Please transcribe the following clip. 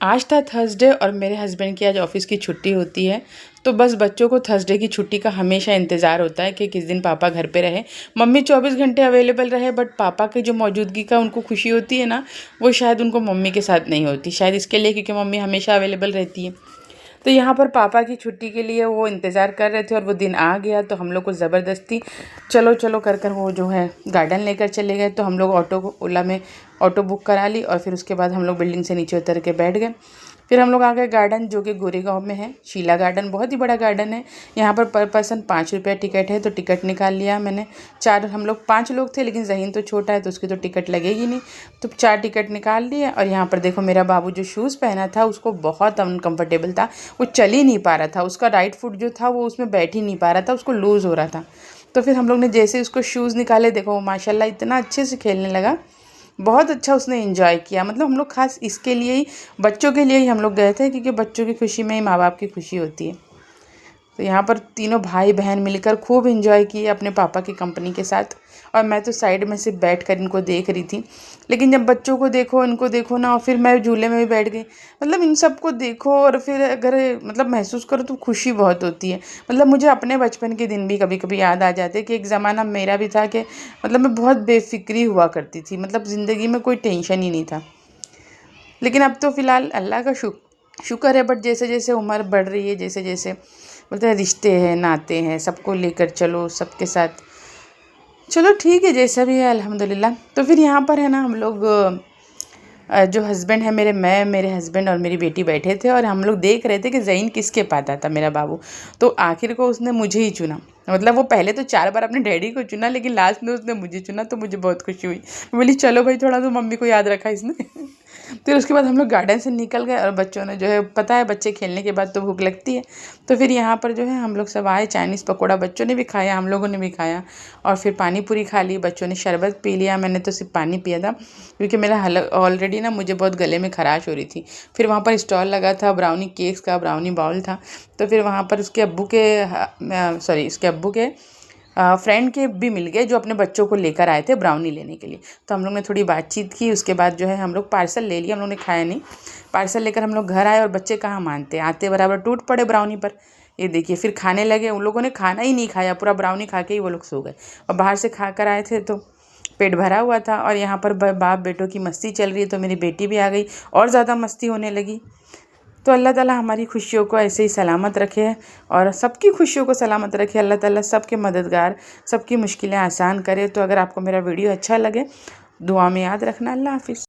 आज था थर्सडे और मेरे हस्बैंड की आज ऑफिस की छुट्टी होती है। तो बस बच्चों को थर्सडे की छुट्टी का हमेशा इंतज़ार होता है कि किस दिन पापा घर पे रहे। मम्मी 24 घंटे अवेलेबल रहे, बट पापा की जो मौजूदगी का उनको खुशी होती है ना, वो शायद उनको मम्मी के साथ नहीं होती। शायद इसके लिए क्योंकि मम्मी हमेशा अवेलेबल रहती है। तो यहाँ पर पापा की छुट्टी के लिए वो इंतज़ार कर रहे थे और वो दिन आ गया। तो हम लोग को ज़बरदस्ती चलो चलो कर कर वो जो है गार्डन लेकर चले गए। तो हम लोग ओला में ऑटो बुक करा ली और फिर उसके बाद हम लोग बिल्डिंग से नीचे उतर के बैठ गए। फिर हम लोग आ गए गार्डन, जो कि गोरेगांव में है, शीला गार्डन। बहुत ही बड़ा गार्डन है। यहाँ पर पर्सन 5 रुपये टिकट है। तो टिकट निकाल लिया मैंने। हम लोग 5 लोग थे, लेकिन जहीन तो छोटा है तो उसकी तो टिकट लगेगी नहीं। तो 4 टिकट निकाल लिए। और यहाँ पर देखो, मेरा बाबू जो शूज़ पहना था उसको बहुत अनकम्फर्टेबल था। वो चल ही नहीं पा रहा था। उसका राइट फुट जो था वो उसमें बैठ ही नहीं पा रहा था, उसको लूज़ हो रहा था। तो फिर हम लोग ने जैसे उसको शूज़ निकाले, देखो वो माशाल्लाह इतना अच्छे से खेलने लगा। बहुत अच्छा उसने एंजॉय किया। मतलब हम लोग खास इसके लिए ही, बच्चों के लिए ही हम लोग गए थे, क्योंकि बच्चों की खुशी में ही माँ बाप की खुशी होती है। तो यहाँ पर तीनों भाई बहन मिलकर खूब एंजॉय किए अपने पापा की कंपनी के साथ। और मैं तो साइड में से बैठ कर इनको देख रही थी। लेकिन जब बच्चों को देखो, इनको देखो ना, और फिर मैं झूले में भी बैठ गई। मतलब इन सबको देखो और फिर अगर मतलब महसूस करो तो खुशी बहुत होती है। मतलब मुझे अपने बचपन के दिन भी कभी कभी याद आ जाते कि एक ज़माना मेरा भी था कि मतलब मैं बहुत बेफिक्री हुआ करती थी। मतलब ज़िंदगी में कोई टेंशन ही नहीं था। लेकिन अब तो फ़िलहाल अल्लाह का शुक्र है। बट जैसे जैसे उम्र बढ़ रही है, जैसे जैसे बोलते हैं रिश्ते हैं, नाते हैं, सबको लेकर चलो, सबके साथ चलो ठीक है, जैसा भी है अल्हम्दुलिल्लाह। तो फिर यहाँ पर है ना, हम लोग जो हस्बैंड है मेरे, मेरे हस्बैंड और मेरी बेटी बैठे थे और हम लोग देख रहे थे कि ज़ईन किसके पास आता मेरा बाबू। तो आखिर को उसने मुझे ही चुना। मतलब वो पहले तो 4 बार अपने डैडी को चुना, लेकिन लास्ट में उसने मुझे चुना। तो मुझे बहुत खुशी हुई। मैं बोली चलो भाई, थोड़ा तो मम्मी को याद रखा इसने। फिर उसके बाद हम लोग गार्डन से निकल गए और बच्चों ने जो है, पता है बच्चे खेलने के बाद तो भूख लगती है। तो फिर यहाँ पर जो है हम लोग सब आए, चाइनीज़ पकौड़ा बच्चों ने भी खाया, हम लोगों ने भी खाया। और फिर पानी पूरी खा ली, बच्चों ने शरबत पी लिया। मैंने तो सिर्फ पानी पिया था, क्योंकि मेरा ऑलरेडी ना मुझे बहुत गले में खराश हो रही थी। फिर वहाँ पर स्टॉल लगा था ब्राउनी केक्स का, ब्राउनी बाउल था। तो फिर वहाँ पर उसके अब्बू के फ्रेंड के भी मिल गए, जो अपने बच्चों को लेकर आए थे ब्राउनी लेने के लिए। तो हम लोग ने थोड़ी बातचीत की। उसके बाद जो है हम लोग पार्सल ले लिया। हम लोग ने खाया नहीं। पार्सल लेकर हम लोग घर आए और बच्चे कहाँ मानते, आते बराबर टूट पड़े ब्राउनी पर। ये देखिए, फिर खाने लगे। उन लोगों ने खाना ही नहीं खाया, पूरा ब्राउनी खा के ही वो लोग सो गए। और बाहर से खा कर आए थे तो पेट भरा हुआ था। और यहाँ पर बाप बेटों की मस्ती चल रही है। तो मेरी बेटी भी आ गई और ज़्यादा मस्ती होने लगी। तो अल्लाह ताला हमारी खुशियों को ऐसे ही सलामत रखे और सबकी खुशियों को सलामत रखे। अल्लाह ताला सबके मददगार, सबकी मुश्किलें आसान करे। तो अगर आपको मेरा वीडियो अच्छा लगे, दुआ में याद रखना। अल्लाह हाफ़िज़।